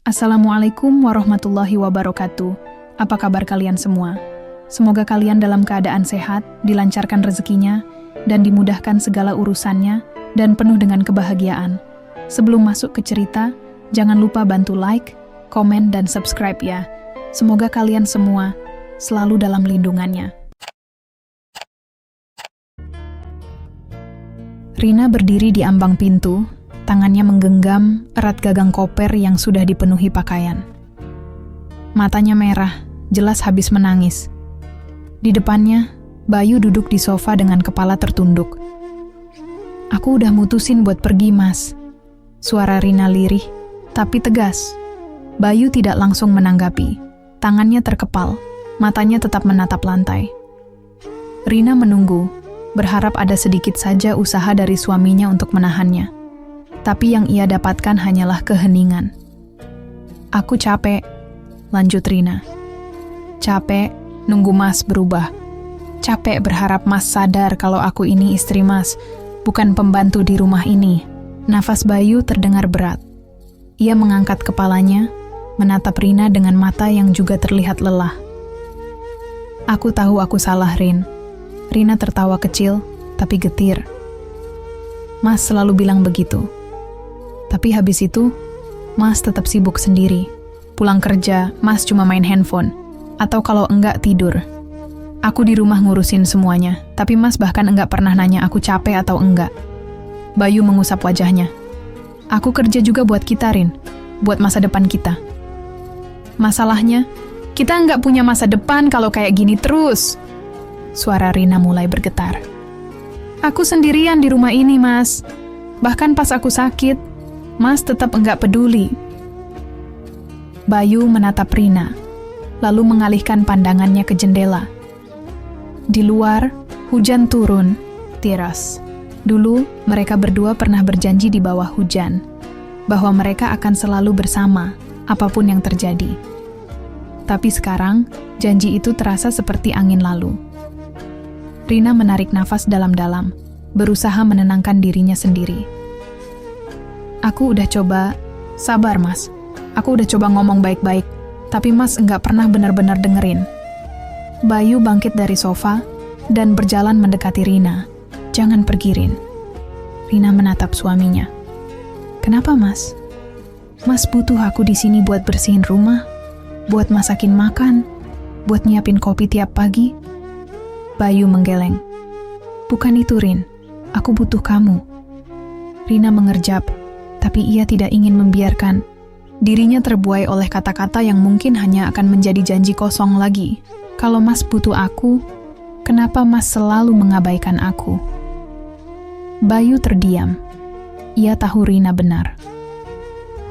Assalamualaikum warahmatullahi wabarakatuh. Apa kabar kalian semua? Semoga kalian dalam keadaan sehat, dilancarkan rezekinya, dan dimudahkan segala urusannya, dan penuh dengan kebahagiaan. Sebelum masuk ke cerita, jangan lupa bantu like, komen, dan subscribe ya. Semoga kalian semua selalu dalam lindungannya. Rina berdiri di ambang pintu, tangannya menggenggam erat gagang koper yang sudah dipenuhi pakaian. Matanya merah, jelas habis menangis. Di depannya, Bayu duduk di sofa dengan kepala tertunduk. "Aku udah mutusin buat pergi, Mas." Suara Rina lirih, tapi tegas. Bayu tidak langsung menanggapi. Tangannya terkepal, matanya tetap menatap lantai. Rina menunggu, berharap ada sedikit saja usaha dari suaminya untuk menahannya. Tapi yang ia dapatkan hanyalah keheningan. "Aku capek," lanjut Rina. "Capek nunggu Mas berubah. Capek berharap Mas sadar kalau aku ini istri Mas, bukan pembantu di rumah ini." Nafas Bayu terdengar berat. Ia mengangkat kepalanya, menatap Rina dengan mata yang juga terlihat lelah. "Aku tahu aku salah, Rin." Rina tertawa kecil, tapi getir. "Mas selalu bilang begitu. Tapi habis itu, Mas tetap sibuk sendiri. Pulang kerja, Mas cuma main handphone. Atau kalau enggak tidur. Aku di rumah ngurusin semuanya, tapi Mas bahkan enggak pernah nanya aku capek atau enggak." Bayu mengusap wajahnya. "Aku kerja juga buat kita, Rin. Buat masa depan kita." "Masalahnya, kita enggak punya masa depan kalau kayak gini terus." Suara Rina mulai bergetar. "Aku sendirian di rumah ini, Mas. Bahkan pas aku sakit, Mas tetap enggak peduli." Bayu menatap Rina, lalu mengalihkan pandangannya ke jendela. Di luar, hujan turun, deras. Dulu, mereka berdua pernah berjanji di bawah hujan, bahwa mereka akan selalu bersama, apapun yang terjadi. Tapi sekarang, janji itu terasa seperti angin lalu. Rina menarik nafas dalam-dalam, berusaha menenangkan dirinya sendiri. "Aku udah coba, sabar Mas. Aku udah coba ngomong baik-baik, tapi Mas enggak pernah benar-benar dengerin." Bayu bangkit dari sofa dan berjalan mendekati Rina. "Jangan pergi, Rin." Rina menatap suaminya. "Kenapa, Mas? Mas butuh aku di sini buat bersihin rumah, buat masakin makan, buat nyiapin kopi tiap pagi?" Bayu menggeleng. "Bukan itu, Rin. Aku butuh kamu." Rina mengerjap, tapi ia tidak ingin membiarkan dirinya terbuai oleh kata-kata yang mungkin hanya akan menjadi janji kosong lagi. "Kalau Mas butuh aku, kenapa Mas selalu mengabaikan aku?" Bayu terdiam. Ia tahu Rina benar.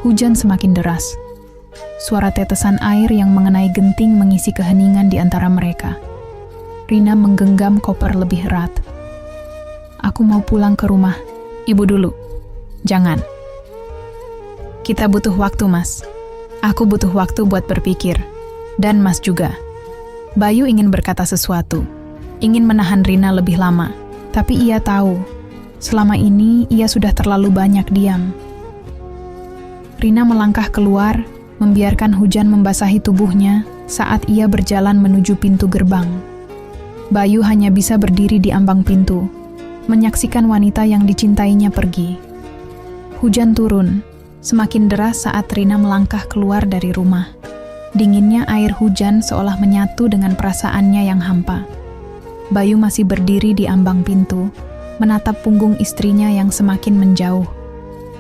Hujan semakin deras. Suara tetesan air yang mengenai genting mengisi keheningan di antara mereka. Rina menggenggam koper lebih erat. "Aku mau pulang ke rumah. Ibu dulu." "Jangan. Kita butuh waktu, Mas. Aku butuh waktu buat berpikir. Dan Mas juga." Bayu ingin berkata sesuatu. Ingin menahan Rina lebih lama. Tapi ia tahu, selama ini ia sudah terlalu banyak diam. Rina melangkah keluar, membiarkan hujan membasahi tubuhnya saat ia berjalan menuju pintu gerbang. Bayu hanya bisa berdiri di ambang pintu, menyaksikan wanita yang dicintainya pergi. Hujan turun, semakin deras saat Rina melangkah keluar dari rumah. Dinginnya air hujan seolah menyatu dengan perasaannya yang hampa. Bayu masih berdiri di ambang pintu, menatap punggung istrinya yang semakin menjauh.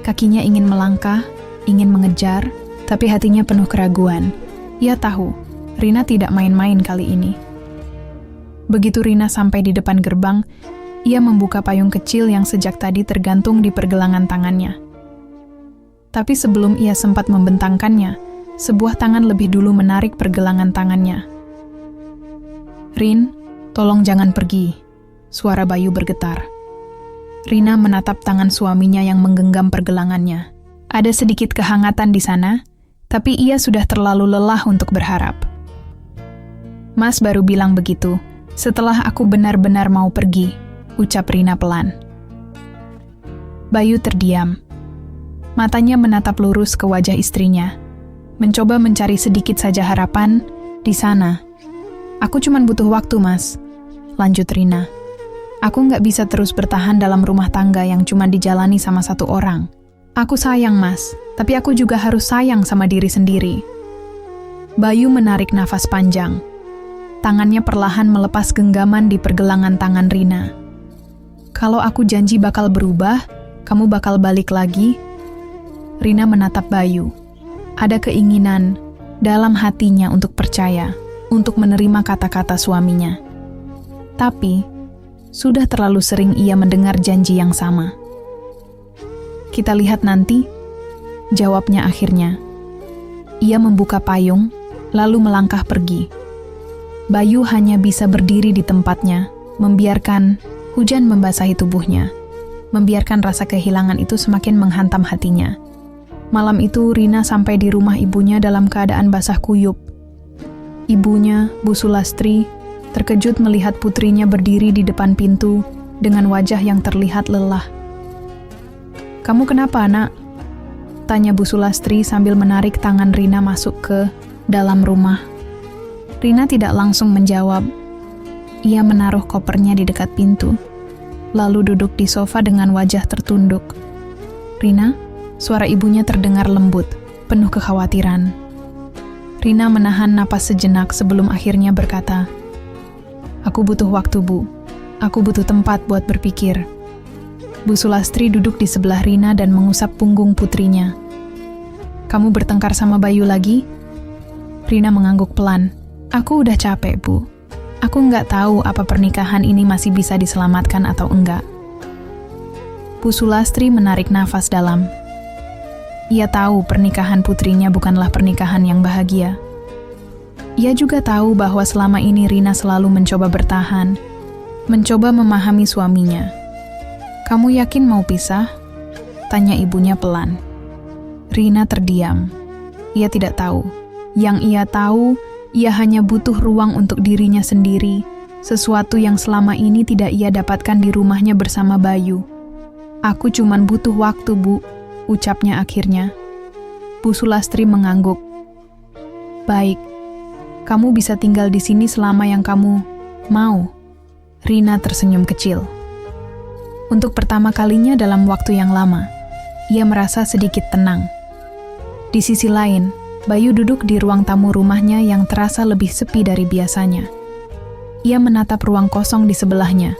Kakinya ingin melangkah, ingin mengejar, tapi hatinya penuh keraguan. Ia tahu, Rina tidak main-main kali ini. Begitu Rina sampai di depan gerbang, ia membuka payung kecil yang sejak tadi tergantung di pergelangan tangannya. Tapi sebelum ia sempat membentangkannya, sebuah tangan lebih dulu menarik pergelangan tangannya. "Rin, tolong jangan pergi." Suara Bayu bergetar. Rina menatap tangan suaminya yang menggenggam pergelangannya. Ada sedikit kehangatan di sana, tapi ia sudah terlalu lelah untuk berharap. "Mas baru bilang begitu, setelah aku benar-benar mau pergi," ucap Rina pelan. Bayu terdiam. Matanya menatap lurus ke wajah istrinya. mencoba mencari sedikit saja harapan di sana. Aku cuman butuh waktu, Mas, lanjut Rina. Aku nggak bisa terus bertahan dalam rumah tangga yang cuma dijalani sama satu orang. Aku sayang, Mas, tapi aku juga harus sayang sama diri sendiri. Bayu menarik nafas panjang. Tangannya perlahan melepas genggaman di pergelangan tangan Rina. Kalau aku janji bakal berubah, kamu bakal balik lagi? Rina menatap Bayu. Ada keinginan dalam hatinya untuk percaya, untuk menerima kata-kata suaminya. Tapi, sudah terlalu sering ia mendengar janji yang sama. Kita lihat nanti, jawabnya akhirnya. Ia membuka payung, lalu melangkah pergi. Bayu hanya bisa berdiri di tempatnya, membiarkan hujan membasahi tubuhnya, membiarkan rasa kehilangan itu semakin menghantam hatinya. Malam itu Rina sampai di rumah ibunya dalam keadaan basah kuyup. Ibunya, Bu Sulastri, terkejut melihat putrinya berdiri di depan pintu dengan wajah yang terlihat lelah. "Kamu kenapa, Nak?" tanya Bu Sulastri sambil menarik tangan Rina masuk ke dalam rumah. Rina tidak langsung menjawab. Ia menaruh kopernya di dekat pintu, lalu duduk di sofa dengan wajah tertunduk. "Rina?" Suara ibunya terdengar lembut, penuh kekhawatiran. Rina menahan napas sejenak sebelum akhirnya berkata, "Aku butuh waktu, Bu. Aku butuh tempat buat berpikir." Bu Sulastri duduk di sebelah Rina dan mengusap punggung putrinya. "Kamu bertengkar sama Bayu lagi?" Rina mengangguk pelan. "Aku udah capek, Bu. Aku nggak tahu apa pernikahan ini masih bisa diselamatkan atau enggak." Bu Sulastri menarik nafas dalam. Ia tahu pernikahan putrinya bukanlah pernikahan yang bahagia. Ia juga tahu bahwa selama ini Rina selalu mencoba bertahan, mencoba memahami suaminya. "Kamu yakin mau pisah?" tanya ibunya pelan. Rina terdiam. Ia tidak tahu. Yang ia tahu, ia hanya butuh ruang untuk dirinya sendiri, sesuatu yang selama ini tidak ia dapatkan di rumahnya bersama Bayu. "Aku cuman butuh waktu, Bu," ucapnya akhirnya. Bu Sulastri mengangguk. "Baik, kamu bisa tinggal di sini selama yang kamu mau." Rina tersenyum kecil. Untuk pertama kalinya dalam waktu yang lama, ia merasa sedikit tenang. Di sisi lain, Bayu duduk di ruang tamu rumahnya yang terasa lebih sepi dari biasanya. Ia menatap ruang kosong di sebelahnya,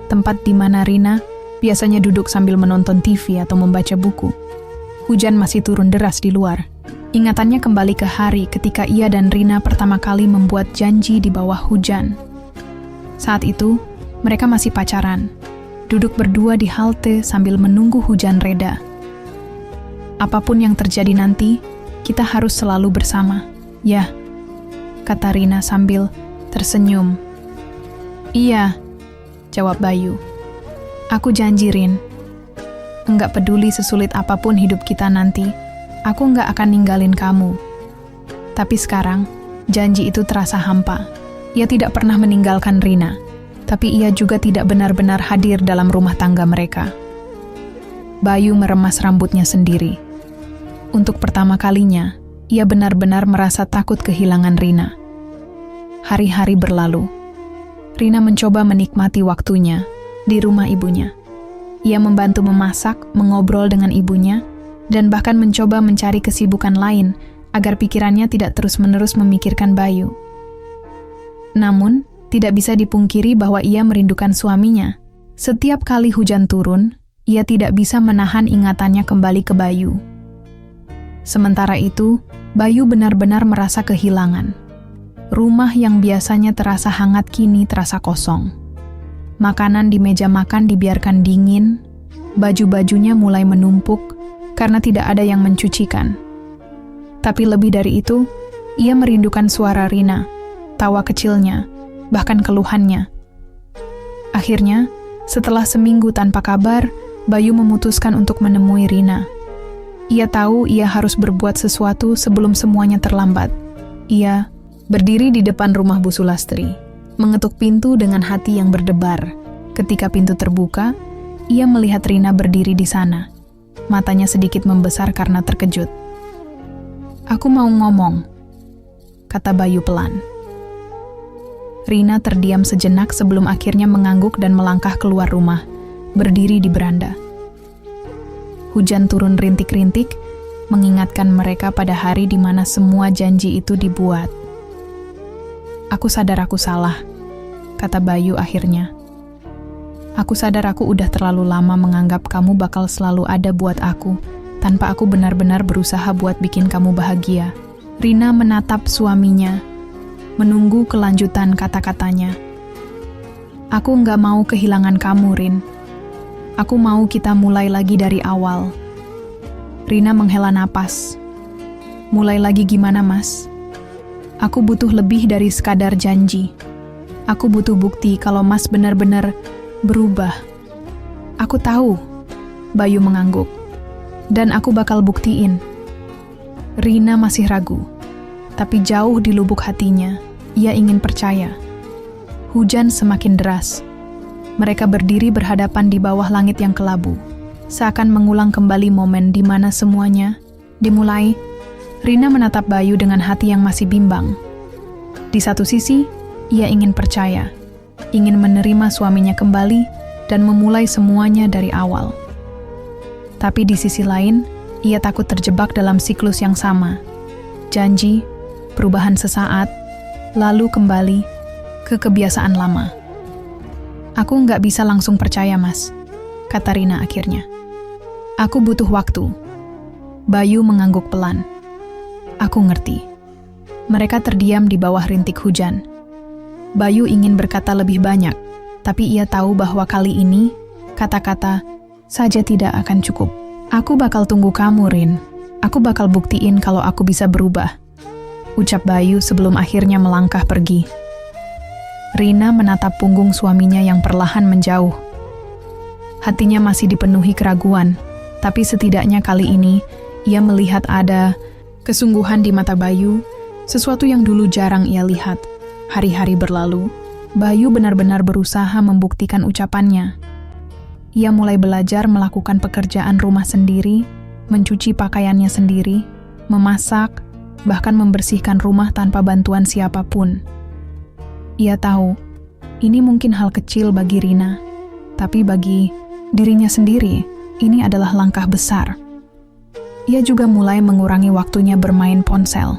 tempat di mana Rina biasanya duduk sambil menonton TV atau membaca buku. Hujan masih turun deras di luar. Ingatannya kembali ke hari ketika ia dan Rina pertama kali membuat janji di bawah hujan. Saat itu, mereka masih pacaran, duduk berdua di halte sambil menunggu hujan reda. "Apapun yang terjadi nanti, kita harus selalu bersama, ya," kata Rina sambil tersenyum. "Iya," jawab Bayu. "Aku janji, Rin. Enggak peduli sesulit apapun hidup kita nanti, aku enggak akan ninggalin kamu." Tapi sekarang, janji itu terasa hampa. Ia tidak pernah meninggalkan Rina, tapi ia juga tidak benar-benar hadir dalam rumah tangga mereka. Bayu meremas rambutnya sendiri. Untuk pertama kalinya, ia benar-benar merasa takut kehilangan Rina. Hari-hari berlalu. Rina mencoba menikmati waktunya di rumah ibunya. Ia membantu memasak, mengobrol dengan ibunya, dan bahkan mencoba mencari kesibukan lain agar pikirannya tidak terus-menerus memikirkan Bayu. Namun, tidak bisa dipungkiri bahwa ia merindukan suaminya. Setiap kali hujan turun, ia tidak bisa menahan ingatannya kembali ke Bayu. Sementara itu, Bayu benar-benar merasa kehilangan. Rumah yang biasanya terasa hangat kini terasa kosong. Makanan di meja makan dibiarkan dingin, baju-bajunya mulai menumpuk karena tidak ada yang mencucikan. Tapi lebih dari itu, ia merindukan suara Rina, tawa kecilnya, bahkan keluhannya. Akhirnya, setelah seminggu tanpa kabar, Bayu memutuskan untuk menemui Rina. Ia tahu ia harus berbuat sesuatu sebelum semuanya terlambat. Ia berdiri di depan rumah Bu Sulastri, mengetuk pintu dengan hati yang berdebar. Ketika pintu terbuka, ia melihat Rina berdiri di sana. Matanya sedikit membesar karena terkejut. Aku mau ngomong, kata Bayu pelan. Rina terdiam sejenak sebelum akhirnya mengangguk dan melangkah keluar rumah, berdiri di beranda. Hujan turun rintik-rintik, mengingatkan mereka pada hari di mana semua janji itu dibuat. Aku sadar aku salah, kata Bayu akhirnya. Aku sadar aku udah terlalu lama menganggap kamu bakal selalu ada buat aku, tanpa aku benar-benar berusaha buat bikin kamu bahagia. Rina menatap suaminya, menunggu kelanjutan kata-katanya. Aku nggak mau kehilangan kamu, Rin. Aku mau kita mulai lagi dari awal. Rina menghela napas. Mulai lagi gimana, Mas? Aku butuh lebih dari sekadar janji. Aku butuh bukti kalau Mas benar-benar berubah. Aku tahu, Bayu mengangguk. Dan aku bakal buktiin. Rina masih ragu, tapi jauh di lubuk hatinya, ia ingin percaya. Hujan semakin deras. Mereka berdiri berhadapan di bawah langit yang kelabu, seakan mengulang kembali momen di mana semuanya dimulai. Rina menatap Bayu dengan hati yang masih bimbang. Di satu sisi, ia ingin percaya, ingin menerima suaminya kembali dan memulai semuanya dari awal. Tapi di sisi lain, ia takut terjebak dalam siklus yang sama. Janji, perubahan sesaat, lalu kembali ke kebiasaan lama. Aku nggak bisa langsung percaya, Mas, kata Rina akhirnya. Aku butuh waktu. Bayu mengangguk pelan. Aku ngerti. Mereka terdiam di bawah rintik hujan. Bayu ingin berkata lebih banyak, tapi ia tahu bahwa kali ini, kata-kata saja tidak akan cukup. Aku bakal tunggu kamu, Rin. Aku bakal buktiin kalau aku bisa berubah, ucap Bayu sebelum akhirnya melangkah pergi. Rina menatap punggung suaminya yang perlahan menjauh. Hatinya masih dipenuhi keraguan, tapi setidaknya kali ini ia melihat ada kesungguhan di mata Bayu, sesuatu yang dulu jarang ia lihat. Hari-hari berlalu, Bayu benar-benar berusaha membuktikan ucapannya. Ia mulai belajar melakukan pekerjaan rumah sendiri, mencuci pakaiannya sendiri, memasak, bahkan membersihkan rumah tanpa bantuan siapapun. Ia tahu, ini mungkin hal kecil bagi Rina, tapi bagi dirinya sendiri, ini adalah langkah besar. Ia juga mulai mengurangi waktunya bermain ponsel.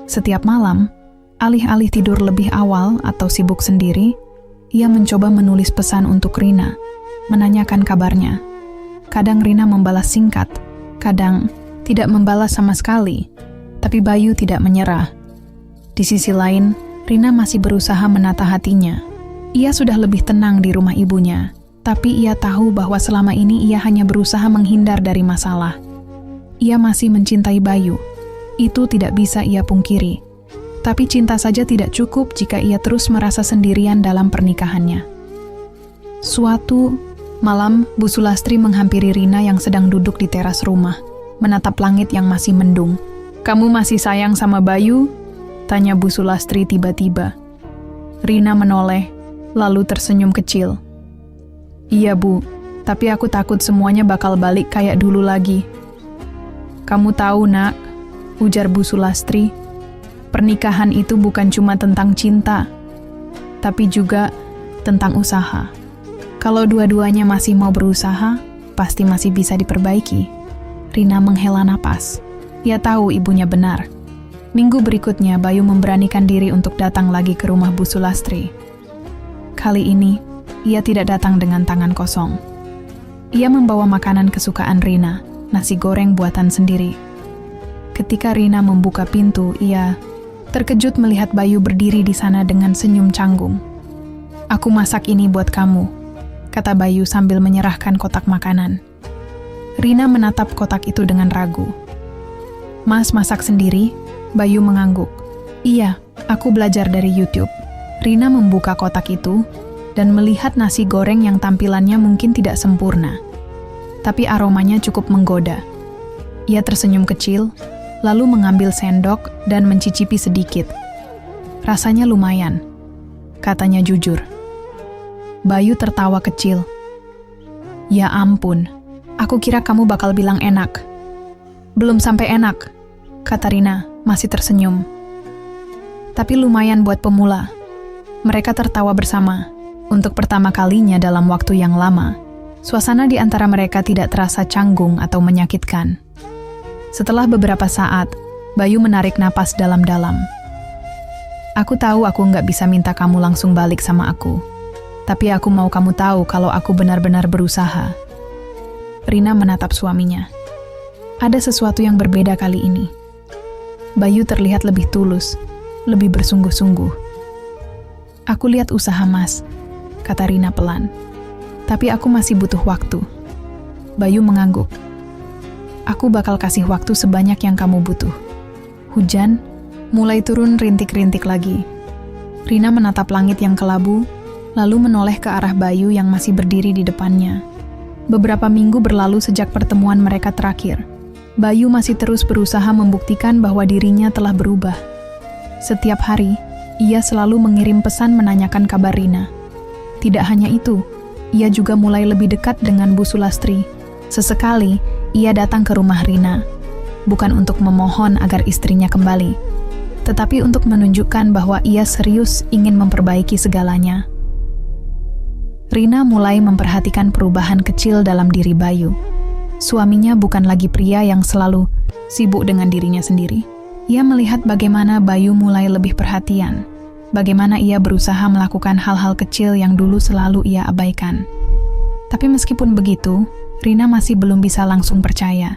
Setiap malam, alih-alih tidur lebih awal atau sibuk sendiri, ia mencoba menulis pesan untuk Rina, menanyakan kabarnya. Kadang Rina membalas singkat, kadang tidak membalas sama sekali, tapi Bayu tidak menyerah. Di sisi lain, Rina masih berusaha menata hatinya. Ia sudah lebih tenang di rumah ibunya, tapi ia tahu bahwa selama ini ia hanya berusaha menghindar dari masalah. Ia masih mencintai Bayu, itu tidak bisa ia pungkiri. Tapi cinta saja tidak cukup jika ia terus merasa sendirian dalam pernikahannya. Suatu malam, Bu Sulastri menghampiri Rina yang sedang duduk di teras rumah, menatap langit yang masih mendung. "Kamu masih sayang sama Bayu?" tanya Bu Sulastri tiba-tiba. Rina menoleh, lalu tersenyum kecil. "Iya, Bu, tapi aku takut semuanya bakal balik kayak dulu lagi." "Kamu tahu, Nak," ujar Bu Sulastri, "pernikahan itu bukan cuma tentang cinta, tapi juga tentang usaha. Kalau dua-duanya masih mau berusaha, pasti masih bisa diperbaiki." Rina menghela napas. Ia tahu ibunya benar. Minggu berikutnya, Bayu memberanikan diri untuk datang lagi ke rumah Bu Sulastri. Kali ini, ia tidak datang dengan tangan kosong. Ia membawa makanan kesukaan Rina, nasi goreng buatan sendiri. Ketika Rina membuka pintu, ia terkejut melihat Bayu berdiri di sana dengan senyum canggung. "Aku masak ini buat kamu," kata Bayu sambil menyerahkan kotak makanan. Rina menatap kotak itu dengan ragu. "Mas masak sendiri?" Bayu mengangguk. "Iya, aku belajar dari YouTube." Rina membuka kotak itu dan melihat nasi goreng yang tampilannya mungkin tidak sempurna, tapi aromanya cukup menggoda. Ia tersenyum kecil, lalu mengambil sendok dan mencicipi sedikit. "Rasanya lumayan," katanya jujur. Bayu tertawa kecil. "Ya ampun, aku kira kamu bakal bilang enak." "Belum sampai enak," kata Rina, masih tersenyum. Tapi lumayan buat pemula. Mereka tertawa bersama. Untuk pertama kalinya dalam waktu yang lama, suasana di antara mereka tidak terasa canggung atau menyakitkan. Setelah beberapa saat, Bayu menarik napas dalam-dalam. Aku tahu aku nggak bisa minta kamu langsung balik sama aku. Tapi aku mau kamu tahu kalau aku benar-benar berusaha. Rina menatap suaminya. Ada sesuatu yang berbeda kali ini. Bayu terlihat lebih tulus, lebih bersungguh-sungguh. Aku lihat usaha Mas, kata Rina pelan. Tapi aku masih butuh waktu. Bayu mengangguk. Aku bakal kasih waktu sebanyak yang kamu butuh. Hujan mulai turun rintik-rintik lagi. Rina menatap langit yang kelabu, lalu menoleh ke arah Bayu yang masih berdiri di depannya. Beberapa minggu berlalu sejak pertemuan mereka terakhir. Bayu masih terus berusaha membuktikan bahwa dirinya telah berubah. Setiap hari, ia selalu mengirim pesan menanyakan kabar Rina. Tidak hanya itu, ia juga mulai lebih dekat dengan Bu Sulastri. Sesekali, ia datang ke rumah Rina, bukan untuk memohon agar istrinya kembali, tetapi untuk menunjukkan bahwa ia serius ingin memperbaiki segalanya. Rina mulai memperhatikan perubahan kecil dalam diri Bayu. Suaminya bukan lagi pria yang selalu sibuk dengan dirinya sendiri. Ia melihat bagaimana Bayu mulai lebih perhatian, bagaimana ia berusaha melakukan hal-hal kecil yang dulu selalu ia abaikan. Tapi meskipun begitu, Rina masih belum bisa langsung percaya.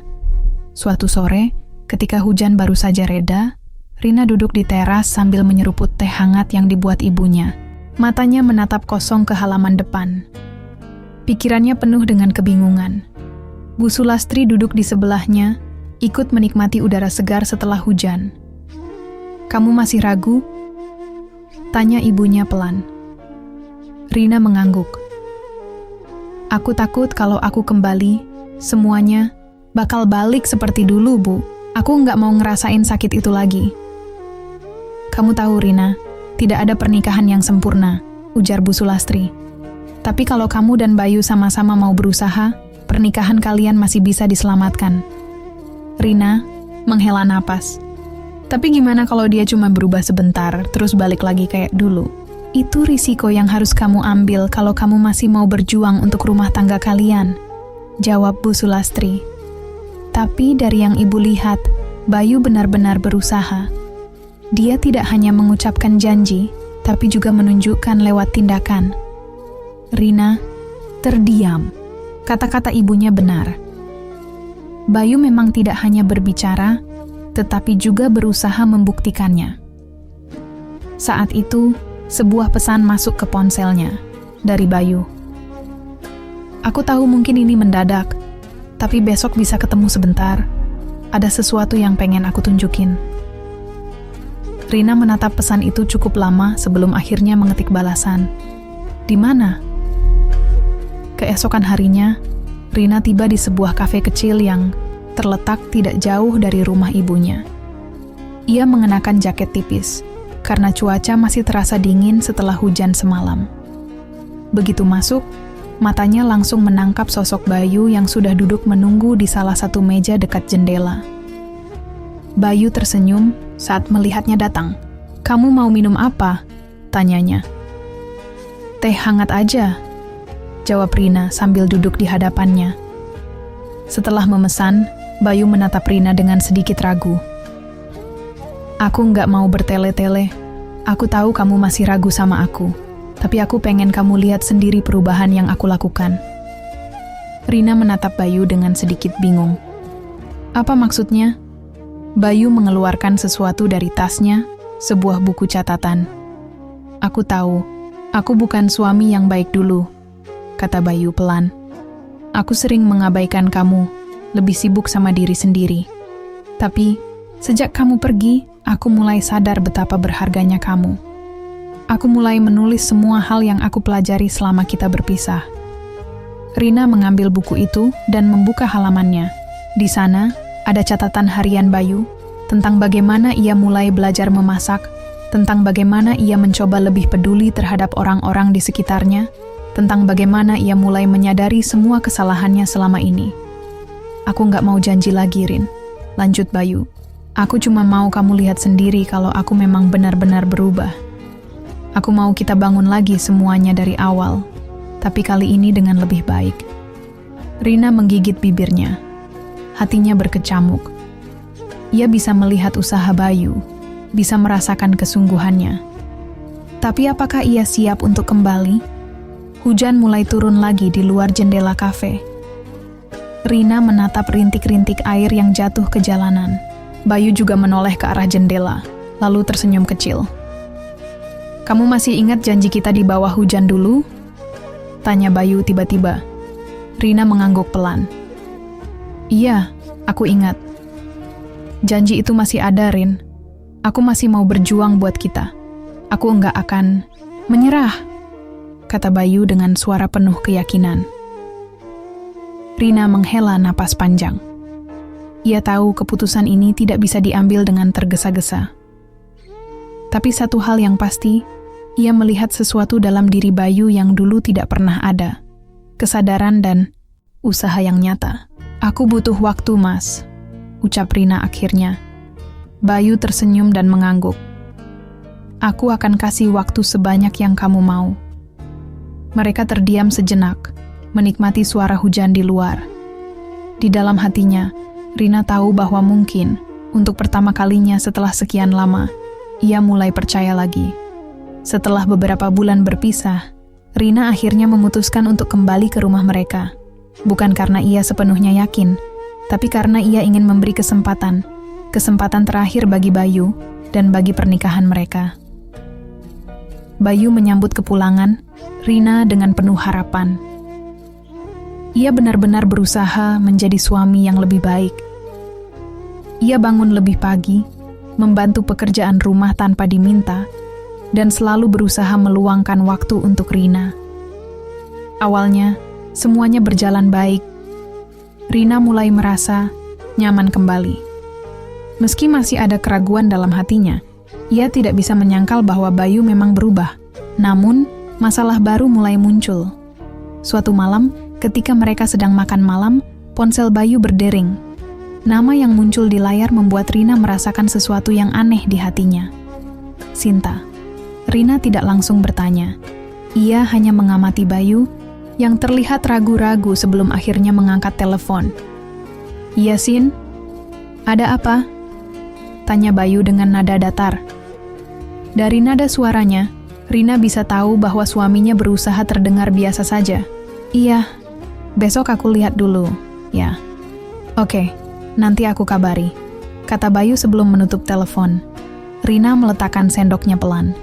Suatu sore, ketika hujan baru saja reda, Rina duduk di teras sambil menyeruput teh hangat yang dibuat ibunya. Matanya menatap kosong ke halaman depan. Pikirannya penuh dengan kebingungan. Bu Sulastri duduk di sebelahnya, ikut menikmati udara segar setelah hujan. "Kamu masih ragu?" tanya ibunya pelan. Rina mengangguk. "Aku takut kalau aku kembali, semuanya bakal balik seperti dulu, Bu. Aku nggak mau ngerasain sakit itu lagi." "Kamu tahu, Rina, tidak ada pernikahan yang sempurna," ujar Bu Sulastri. "Tapi kalau kamu dan Bayu sama-sama mau berusaha, pernikahan kalian masih bisa diselamatkan." Rina menghela napas. "Tapi gimana kalau dia cuma berubah sebentar, terus balik lagi kayak dulu? Itu risiko yang harus kamu ambil kalau kamu masih mau berjuang untuk rumah tangga kalian," jawab Bu Sulastri. "Tapi dari yang ibu lihat, Bayu benar-benar berusaha. Dia tidak hanya mengucapkan janji, tapi juga menunjukkan lewat tindakan." Rina terdiam. Kata-kata ibunya benar. Bayu memang tidak hanya berbicara, tetapi juga berusaha membuktikannya. Saat itu, sebuah pesan masuk ke ponselnya dari Bayu. "Aku tahu mungkin ini mendadak, tapi besok bisa ketemu sebentar. Ada sesuatu yang pengen aku tunjukin." Rina menatap pesan itu cukup lama sebelum akhirnya mengetik balasan. "Di mana?" Keesokan harinya, Rina tiba di sebuah kafe kecil yang terletak tidak jauh dari rumah ibunya. Ia mengenakan jaket tipis, karena cuaca masih terasa dingin setelah hujan semalam. Begitu masuk, matanya langsung menangkap sosok Bayu yang sudah duduk menunggu di salah satu meja dekat jendela. Bayu tersenyum saat melihatnya datang. "Kamu mau minum apa?" tanyanya. "Teh hangat aja," jawab Rina sambil duduk di hadapannya. Setelah memesan, Bayu menatap Rina dengan sedikit ragu. "Aku nggak mau bertele-tele. Aku tahu kamu masih ragu sama aku, tapi aku pengen kamu lihat sendiri perubahan yang aku lakukan." Rina menatap Bayu dengan sedikit bingung. "Apa maksudnya?" Bayu mengeluarkan sesuatu dari tasnya, sebuah buku catatan. "Aku tahu, aku bukan suami yang baik dulu," kata Bayu pelan. "Aku sering mengabaikan kamu, lebih sibuk sama diri sendiri. Tapi, sejak kamu pergi, aku mulai sadar betapa berharganya kamu. Aku mulai menulis semua hal yang aku pelajari selama kita berpisah." Rina mengambil buku itu dan membuka halamannya. Di sana, ada catatan harian Bayu tentang bagaimana ia mulai belajar memasak, tentang bagaimana ia mencoba lebih peduli terhadap orang-orang di sekitarnya, tentang bagaimana ia mulai menyadari semua kesalahannya selama ini. "Aku nggak mau janji lagi, Rin," lanjut Bayu. Aku cuma mau kamu lihat sendiri kalau aku memang benar-benar berubah. Aku mau kita bangun lagi semuanya dari awal, tapi kali ini dengan lebih baik. Rina menggigit bibirnya. Hatinya berkecamuk. Ia bisa melihat usaha Bayu, bisa merasakan kesungguhannya. Tapi apakah ia siap untuk kembali? Hujan mulai turun lagi di luar jendela kafe. Rina menatap rintik-rintik air yang jatuh ke jalanan. Bayu juga menoleh ke arah jendela, lalu tersenyum kecil. "Kamu masih ingat janji kita di bawah hujan dulu?" Tanya Bayu tiba-tiba. Rina mengangguk pelan. "Iya, aku ingat. Janji itu masih ada, Rin. Aku masih mau berjuang buat kita. Aku enggak akan menyerah," kata Bayu dengan suara penuh keyakinan. Rina menghela napas panjang. Ia tahu keputusan ini tidak bisa diambil dengan tergesa-gesa. Tapi satu hal yang pasti, ia melihat sesuatu dalam diri Bayu yang dulu tidak pernah ada. Kesadaran dan usaha yang nyata. "Aku butuh waktu, Mas," ucap Rina akhirnya. Bayu tersenyum dan mengangguk. "Aku akan kasih waktu sebanyak yang kamu mau." Mereka terdiam sejenak, menikmati suara hujan di luar. Di dalam hatinya, Rina tahu bahwa mungkin, untuk pertama kalinya setelah sekian lama, ia mulai percaya lagi. Setelah beberapa bulan berpisah, Rina akhirnya memutuskan untuk kembali ke rumah mereka. Bukan karena ia sepenuhnya yakin, tapi karena ia ingin memberi kesempatan terakhir bagi Bayu dan bagi pernikahan mereka. Bayu menyambut kepulangan Rina dengan penuh harapan. Ia benar-benar berusaha menjadi suami yang lebih baik. Ia bangun lebih pagi, membantu pekerjaan rumah tanpa diminta, dan selalu berusaha meluangkan waktu untuk Rina. Awalnya, semuanya berjalan baik. Rina mulai merasa nyaman kembali. Meski masih ada keraguan dalam hatinya, ia tidak bisa menyangkal bahwa Bayu memang berubah. Namun, masalah baru mulai muncul. Suatu malam, ketika mereka sedang makan malam, ponsel Bayu berdering. Nama yang muncul di layar membuat Rina merasakan sesuatu yang aneh di hatinya. Sinta. Rina tidak langsung bertanya. Ia hanya mengamati Bayu yang terlihat ragu-ragu sebelum akhirnya mengangkat telepon. "Iya, Sin? Ada apa?" tanya Bayu dengan nada datar. Dari nada suaranya, Rina bisa tahu bahwa suaminya berusaha terdengar biasa saja. "Iya, besok aku lihat dulu, ya." "Oke, nanti aku kabari," kata Bayu sebelum menutup telepon. Rina meletakkan sendoknya pelan.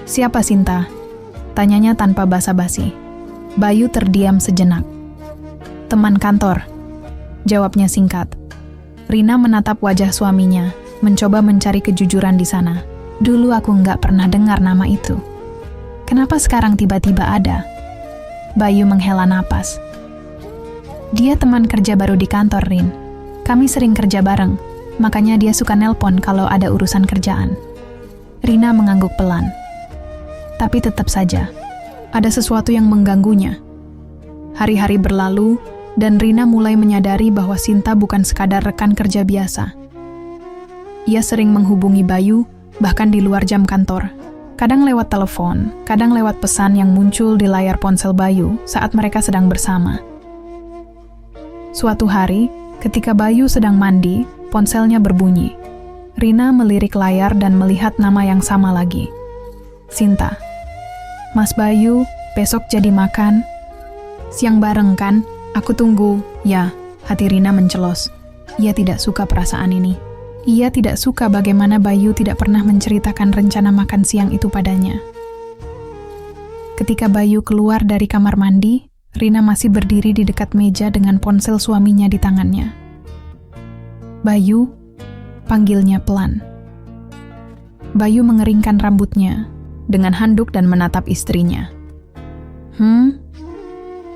"Siapa Sinta?" tanyanya tanpa basa-basi. Bayu terdiam sejenak. "Teman kantor," jawabnya singkat. Rina menatap wajah suaminya, mencoba mencari kejujuran di sana. "Dulu aku nggak pernah dengar nama itu. Kenapa sekarang tiba-tiba ada?" Bayu menghela napas. "Dia teman kerja baru di kantor, Rin. Kami sering kerja bareng, makanya dia suka nelpon kalau ada urusan kerjaan." Rina mengangguk pelan. Tapi tetap saja, ada sesuatu yang mengganggunya. Hari-hari berlalu, dan Rina mulai menyadari bahwa Sinta bukan sekadar rekan kerja biasa. Ia sering menghubungi Bayu, bahkan di luar jam kantor. Kadang lewat telepon, kadang lewat pesan yang muncul di layar ponsel Bayu saat mereka sedang bersama. Suatu hari, ketika Bayu sedang mandi, ponselnya berbunyi. Rina melirik layar dan melihat nama yang sama lagi. "Sinta. Mas Bayu, besok jadi makan. Siang bareng kan? Aku tunggu." "Ya," hati Rina mencelos. Ia tidak suka perasaan ini. Ia tidak suka bagaimana Bayu tidak pernah menceritakan rencana makan siang itu padanya. Ketika Bayu keluar dari kamar mandi, Rina masih berdiri di dekat meja dengan ponsel suaminya di tangannya. "Bayu," panggilnya pelan. Bayu mengeringkan rambutnya dengan handuk dan menatap istrinya.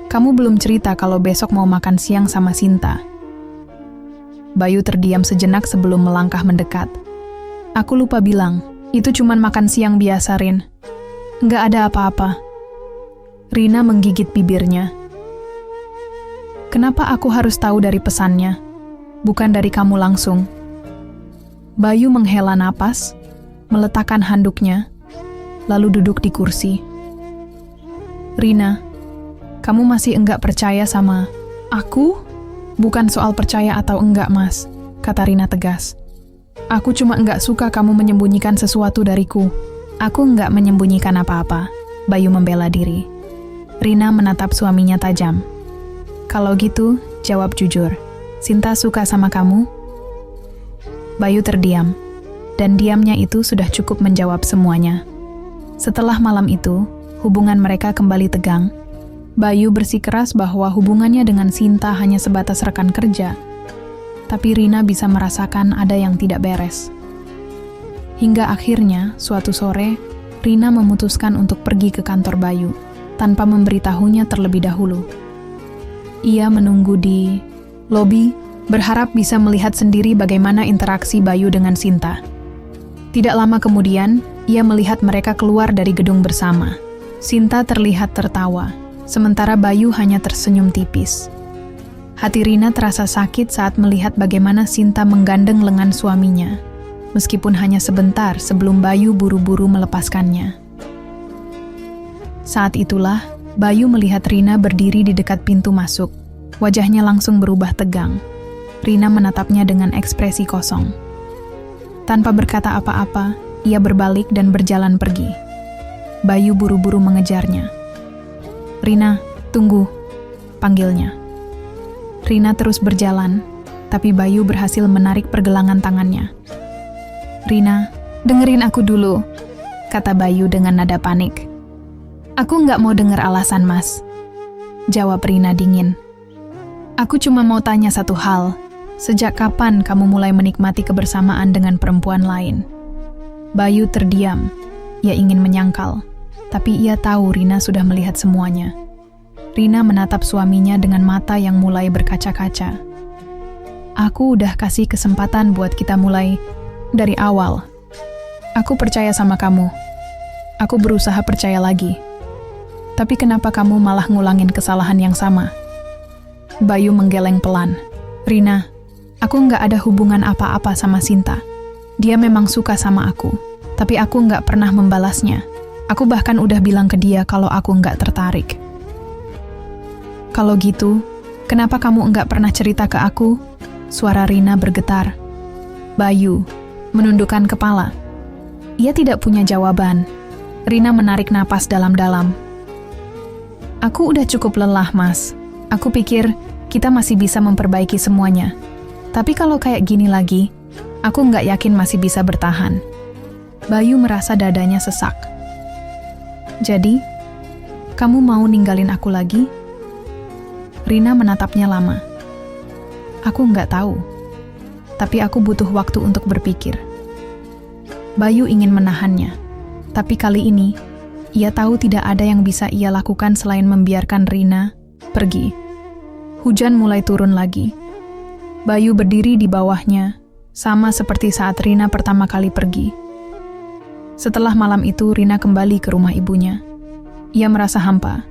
Kamu belum cerita kalau besok mau makan siang sama Sinta." Bayu terdiam sejenak sebelum melangkah mendekat. "Aku lupa bilang, itu cuman makan siang biasa, Rin. Nggak ada apa-apa." Rina menggigit bibirnya. "Kenapa aku harus tahu dari pesannya? Bukan dari kamu langsung?" Bayu menghela napas, meletakkan handuknya, lalu duduk di kursi. "Rina, kamu masih enggak percaya sama aku?" "Bukan soal percaya atau enggak, Mas," kata Rina tegas. "Aku cuma enggak suka kamu menyembunyikan sesuatu dariku." "Aku enggak menyembunyikan apa-apa," Bayu membela diri. Rina menatap suaminya tajam. "Kalau gitu, jawab jujur. Sinta suka sama kamu?" Bayu terdiam, dan diamnya itu sudah cukup menjawab semuanya. Setelah malam itu, hubungan mereka kembali tegang. Bayu bersikeras bahwa hubungannya dengan Sinta hanya sebatas rekan kerja, tapi Rina bisa merasakan ada yang tidak beres. Hingga akhirnya, suatu sore, Rina memutuskan untuk pergi ke kantor Bayu, tanpa memberitahunya terlebih dahulu. Ia menunggu di lobi, berharap bisa melihat sendiri bagaimana interaksi Bayu dengan Sinta. Tidak lama kemudian, ia melihat mereka keluar dari gedung bersama. Sinta terlihat tertawa, sementara Bayu hanya tersenyum tipis. Hati Rina terasa sakit saat melihat bagaimana Sinta menggandeng lengan suaminya, meskipun hanya sebentar sebelum Bayu buru-buru melepaskannya. Saat itulah, Bayu melihat Rina berdiri di dekat pintu masuk. Wajahnya langsung berubah tegang. Rina menatapnya dengan ekspresi kosong. Tanpa berkata apa-apa, ia berbalik dan berjalan pergi. Bayu buru-buru mengejarnya. "Rina, tunggu," panggilnya. Rina terus berjalan, tapi Bayu berhasil menarik pergelangan tangannya. "Rina, dengerin aku dulu," kata Bayu dengan nada panik. "Aku nggak mau dengar alasan, Mas," jawab Rina dingin. "Aku cuma mau tanya satu hal. Sejak kapan kamu mulai menikmati kebersamaan dengan perempuan lain?" Bayu terdiam. Ia ingin menyangkal, tapi ia tahu Rina sudah melihat semuanya. Rina menatap suaminya dengan mata yang mulai berkaca-kaca. "Aku udah kasih kesempatan buat kita mulai dari awal. Aku percaya sama kamu. Aku berusaha percaya lagi. Tapi kenapa kamu malah ngulangin kesalahan yang sama?" Bayu menggeleng pelan. "Rina, aku nggak ada hubungan apa-apa sama Sinta. Dia memang suka sama aku, tapi aku nggak pernah membalasnya. Aku bahkan udah bilang ke dia kalau aku nggak tertarik." "Kalau gitu, kenapa kamu nggak pernah cerita ke aku?" Suara Rina bergetar. Bayu menundukkan kepala. Ia tidak punya jawaban. Rina menarik napas dalam-dalam. "Aku udah cukup lelah, Mas. Aku pikir kita masih bisa memperbaiki semuanya. Tapi kalau kayak gini lagi, aku nggak yakin masih bisa bertahan." Bayu merasa dadanya sesak. "Jadi, kamu mau ninggalin aku lagi?" Rina menatapnya lama. "Aku nggak tahu, tapi aku butuh waktu untuk berpikir." Bayu ingin menahannya, tapi kali ini, ia tahu tidak ada yang bisa ia lakukan selain membiarkan Rina pergi. Hujan mulai turun lagi. Bayu berdiri di bawahnya, sama seperti saat Rina pertama kali pergi. Setelah malam itu, Rina kembali ke rumah ibunya. Ia merasa hampa,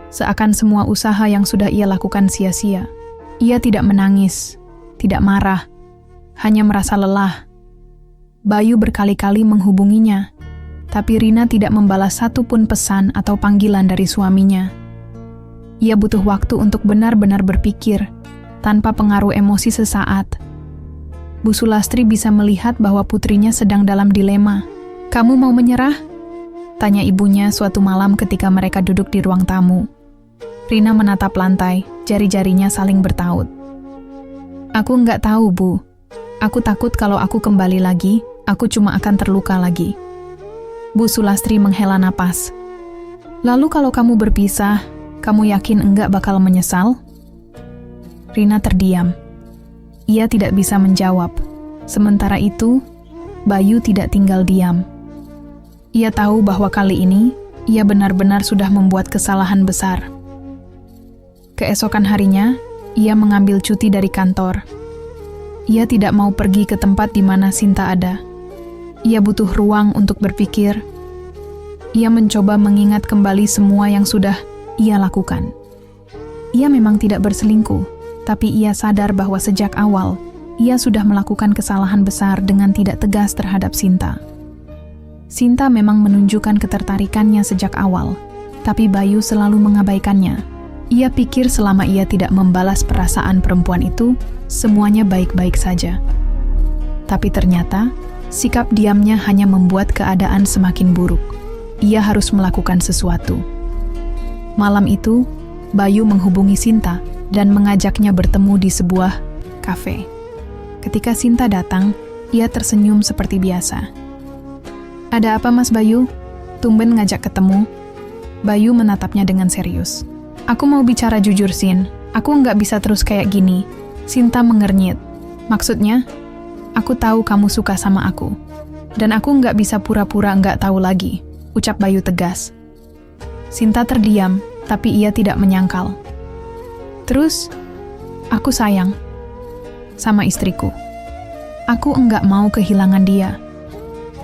seakan semua usaha yang sudah ia lakukan sia-sia. Ia tidak menangis, tidak marah, hanya merasa lelah. Bayu berkali-kali menghubunginya, tapi Rina tidak membalas satu pun pesan atau panggilan dari suaminya. Ia butuh waktu untuk benar-benar berpikir, tanpa pengaruh emosi sesaat. Bu Sulastri bisa melihat bahwa putrinya sedang dalam dilema. "Kamu mau menyerah?" tanya ibunya suatu malam ketika mereka duduk di ruang tamu. Rina menatap lantai, jari-jarinya saling bertaut. "Aku nggak tahu, Bu. Aku takut kalau aku kembali lagi, aku cuma akan terluka lagi." Bu Sulastri menghela napas. "Lalu kalau kamu berpisah, kamu yakin enggak bakal menyesal?" Rina terdiam. Ia tidak bisa menjawab. Sementara itu, Bayu tidak tinggal diam. Ia tahu bahwa kali ini, ia benar-benar sudah membuat kesalahan besar. Keesokan harinya, ia mengambil cuti dari kantor. Ia tidak mau pergi ke tempat di mana Sinta ada. Ia butuh ruang untuk berpikir. Ia mencoba mengingat kembali semua yang sudah ia lakukan. Ia memang tidak berselingkuh, tapi ia sadar bahwa sejak awal, ia sudah melakukan kesalahan besar dengan tidak tegas terhadap Sinta. Sinta memang menunjukkan ketertarikannya sejak awal, tapi Bayu selalu mengabaikannya. Ia pikir selama ia tidak membalas perasaan perempuan itu, semuanya baik-baik saja. Tapi ternyata, sikap diamnya hanya membuat keadaan semakin buruk. Ia harus melakukan sesuatu. Malam itu, Bayu menghubungi Sinta dan mengajaknya bertemu di sebuah kafe. Ketika Sinta datang, ia tersenyum seperti biasa. "Ada apa, Mas Bayu? Tumben ngajak ketemu." Bayu menatapnya dengan serius. "Aku mau bicara jujur, Sin. Aku nggak bisa terus kayak gini." Sinta mengernyit. "Maksudnya? Aku tahu kamu suka sama aku. Dan aku nggak bisa pura-pura nggak tahu lagi," ucap Bayu tegas. Sinta terdiam, tapi ia tidak menyangkal. "Terus, aku sayang sama istriku. Aku enggak mau kehilangan dia.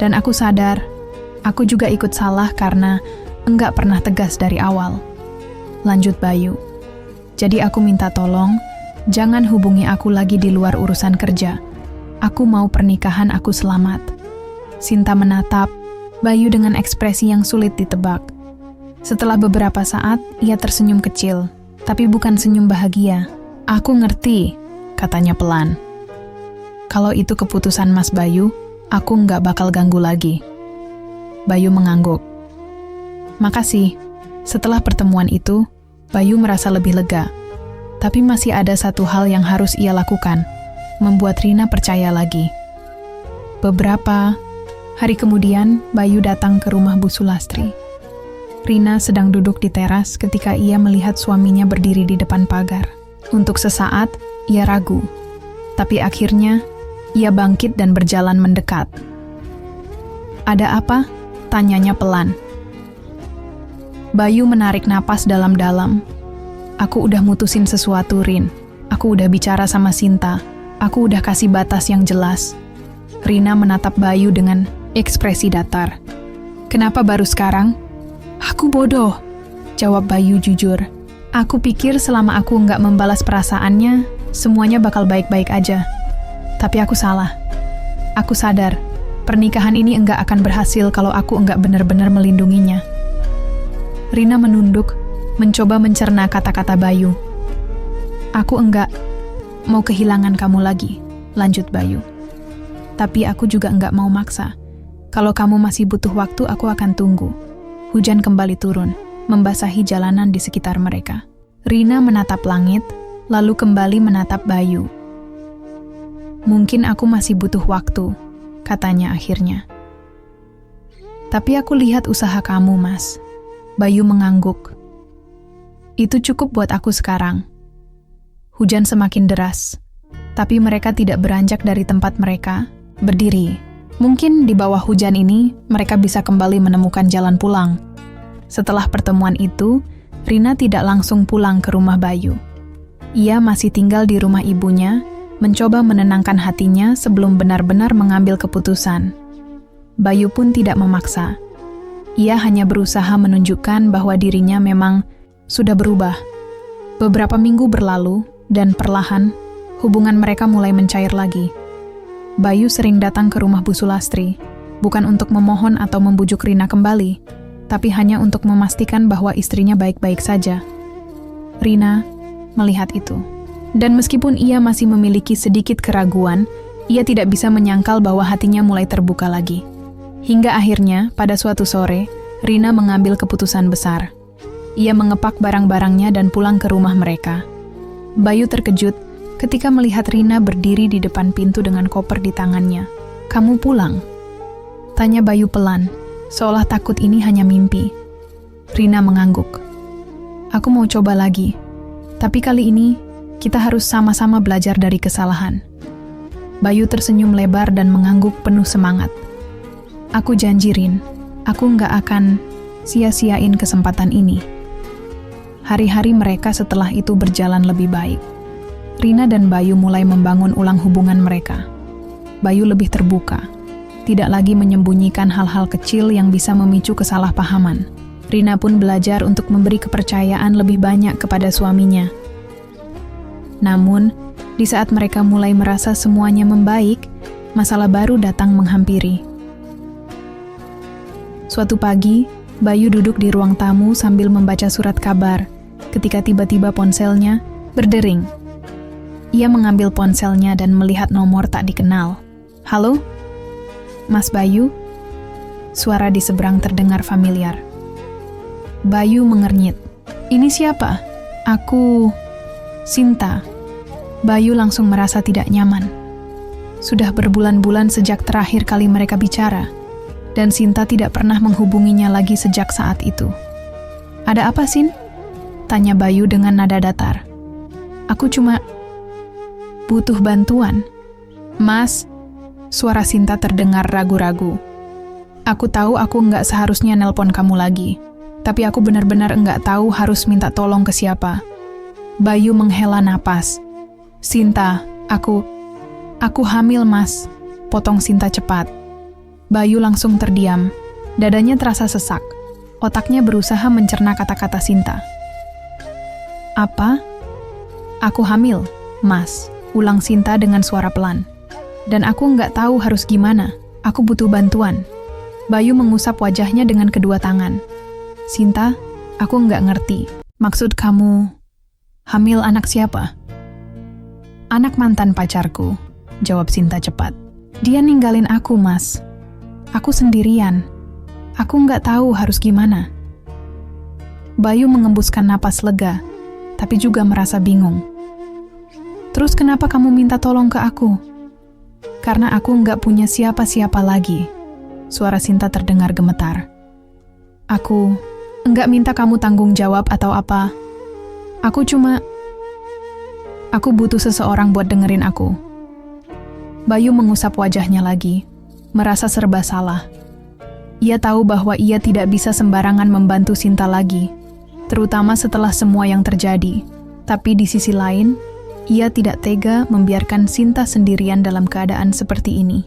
Dan aku sadar, aku juga ikut salah karena enggak pernah tegas dari awal," lanjut Bayu. "Jadi aku minta tolong, jangan hubungi aku lagi di luar urusan kerja. Aku mau pernikahan aku selamat." Sinta menatap Bayu dengan ekspresi yang sulit ditebak. Setelah beberapa saat, ia tersenyum kecil, tapi bukan senyum bahagia. "Aku ngerti," katanya pelan. "Kalau itu keputusan Mas Bayu, aku nggak bakal ganggu lagi." Bayu mengangguk. "Makasih." Setelah pertemuan itu, Bayu merasa lebih lega. Tapi masih ada satu hal yang harus ia lakukan, membuat Rina percaya lagi. Beberapa hari kemudian, Bayu datang ke rumah Bu Sulastri. Rina sedang duduk di teras ketika ia melihat suaminya berdiri di depan pagar. Untuk sesaat, ia ragu. Tapi akhirnya, ia bangkit dan berjalan mendekat. "Ada apa?" tanyanya pelan. Bayu menarik napas dalam-dalam. "Aku udah mutusin sesuatu, Rin. Aku udah bicara sama Sinta. Aku udah kasih batas yang jelas." Rina menatap Bayu dengan ekspresi datar. "Kenapa baru sekarang?" "Aku bodoh," jawab Bayu jujur. "Aku pikir selama aku nggak membalas perasaannya, semuanya bakal baik-baik aja. Tapi aku salah. Aku sadar, pernikahan ini enggak akan berhasil kalau aku enggak benar-benar melindunginya." Rina menunduk, mencoba mencerna kata-kata Bayu. "Aku enggak mau kehilangan kamu lagi," lanjut Bayu. "Tapi aku juga enggak mau maksa. Kalau kamu masih butuh waktu, aku akan tunggu." Hujan kembali turun, membasahi jalanan di sekitar mereka. Rina menatap langit, lalu kembali menatap Bayu. "Mungkin aku masih butuh waktu," katanya akhirnya. "Tapi aku lihat usaha kamu, Mas." Bayu mengangguk. "Itu cukup buat aku sekarang." Hujan semakin deras, tapi mereka tidak beranjak dari tempat mereka, berdiri. Mungkin di bawah hujan ini, mereka bisa kembali menemukan jalan pulang. Setelah pertemuan itu, Rina tidak langsung pulang ke rumah Bayu. Ia masih tinggal di rumah ibunya, mencoba menenangkan hatinya sebelum benar-benar mengambil keputusan. Bayu pun tidak memaksa. Ia hanya berusaha menunjukkan bahwa dirinya memang sudah berubah. Beberapa minggu berlalu, dan perlahan, hubungan mereka mulai mencair lagi. Bayu sering datang ke rumah Bu Sulastri, bukan untuk memohon atau membujuk Rina kembali, tapi hanya untuk memastikan bahwa istrinya baik-baik saja. Rina melihat itu. Dan meskipun ia masih memiliki sedikit keraguan, ia tidak bisa menyangkal bahwa hatinya mulai terbuka lagi. Hingga akhirnya, pada suatu sore, Rina mengambil keputusan besar. Ia mengepak barang-barangnya dan pulang ke rumah mereka. Bayu terkejut ketika melihat Rina berdiri di depan pintu dengan koper di tangannya. "Kamu pulang?" tanya Bayu pelan, seolah takut ini hanya mimpi. Rina mengangguk. "Aku mau coba lagi, tapi kali ini kita harus sama-sama belajar dari kesalahan." Bayu tersenyum lebar dan mengangguk penuh semangat. "Aku janji, Rin, aku nggak akan sia-siain kesempatan ini." Hari-hari mereka setelah itu berjalan lebih baik. Rina dan Bayu mulai membangun ulang hubungan mereka. Bayu lebih terbuka, tidak lagi menyembunyikan hal-hal kecil yang bisa memicu kesalahpahaman. Rina pun belajar untuk memberi kepercayaan lebih banyak kepada suaminya. Namun, Di saat mereka mulai merasa semuanya membaik, masalah baru datang menghampiri. Suatu pagi, Bayu duduk di ruang tamu sambil membaca surat kabar, ketika tiba-tiba ponselnya berdering. Ia mengambil ponselnya dan melihat nomor tak dikenal. "Halo? Mas Bayu?" Suara di seberang terdengar familiar. Bayu mengernyit. "Ini siapa?" "Aku... Sinta." Bayu langsung merasa tidak nyaman. Sudah berbulan-bulan sejak terakhir kali mereka bicara, dan Sinta tidak pernah menghubunginya lagi sejak saat itu. "Ada apa, Sin?" tanya Bayu dengan nada datar. "Aku cuma butuh bantuan." "Mas," suara Sinta terdengar ragu-ragu. "Aku tahu aku nggak seharusnya nelpon kamu lagi, tapi aku benar-benar nggak tahu harus minta tolong ke siapa." Bayu menghela napas. "Sinta, aku hamil, Mas," potong Sinta cepat. Bayu langsung terdiam. Dadanya terasa sesak. Otaknya berusaha mencerna kata-kata Sinta. "Apa?" "Aku hamil, Mas," ulang Sinta dengan suara pelan. "Dan aku nggak tahu harus gimana. Aku butuh bantuan." Bayu mengusap wajahnya dengan kedua tangan. "Sinta, aku nggak ngerti. Maksud kamu, hamil anak siapa?" "Anak mantan pacarku," jawab Sinta cepat. "Dia ninggalin aku, Mas. Aku sendirian. Aku nggak tahu harus gimana." Bayu mengembuskan napas lega, tapi juga merasa bingung. "Terus kenapa kamu minta tolong ke aku?" "Karena aku nggak punya siapa-siapa lagi." Suara Sinta terdengar gemetar. "Aku nggak minta kamu tanggung jawab atau apa. Aku butuh seseorang buat dengerin aku." Bayu mengusap wajahnya lagi, merasa serba salah. Ia tahu bahwa ia tidak bisa sembarangan membantu Sinta lagi, terutama setelah semua yang terjadi. Tapi di sisi lain, ia tidak tega membiarkan Sinta sendirian dalam keadaan seperti ini.